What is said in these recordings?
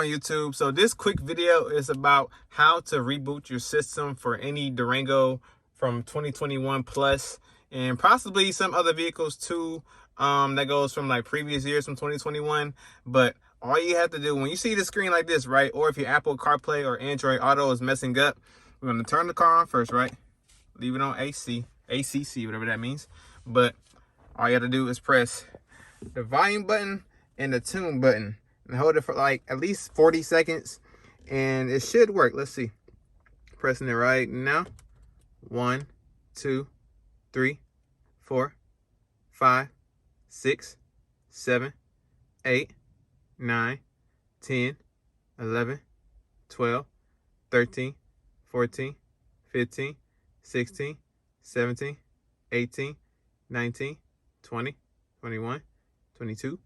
YouTube? So this quick video is about how to reboot your system for any Durango from 2021 plus, and possibly some other vehicles too, that goes from like previous years from 2021. But all you have to do when you see the screen like this, right, or if your Apple CarPlay or Android Auto is messing up, we're going to turn the car on first, right? Leave it on ACC, whatever that means. But all you have to do is press the volume button and the tune button and hold it for like at least 40 seconds, and it should work. Let's see. Pressing it right now. 1, 2, 3, 4, 5, 6, 7, 8, 9, 10, 11, 12, 13, 14, 15, 16, 17, 18, 19, 20, 21, 22,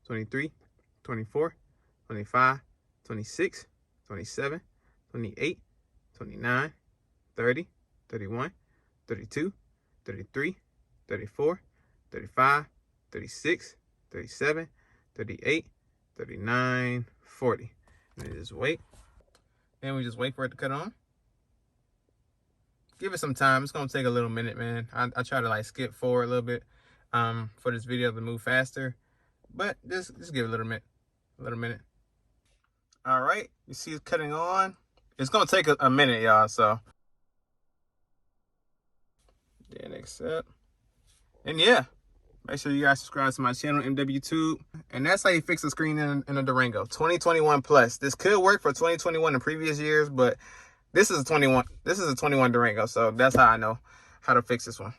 23, 24, 25, 26, 27, 28, 29, 30, 31, 32, 33, 34, 35, 36, 37, 38, 39, 40. And then just wait. Then we just wait for it to cut on. Give it some time. It's gonna take a little minute, man. I try to like skip forward a little bit for this video to move faster, but just give it a little minute. All right, you see it's cutting on. It's gonna take a minute, y'all. So then accept, and yeah, make sure you guys subscribe to my channel, MWTube. And that's how you fix the screen in a Durango 2021 plus. This could work for 2021 and previous years, but this is a 21 Durango, so that's how I know how to fix this one.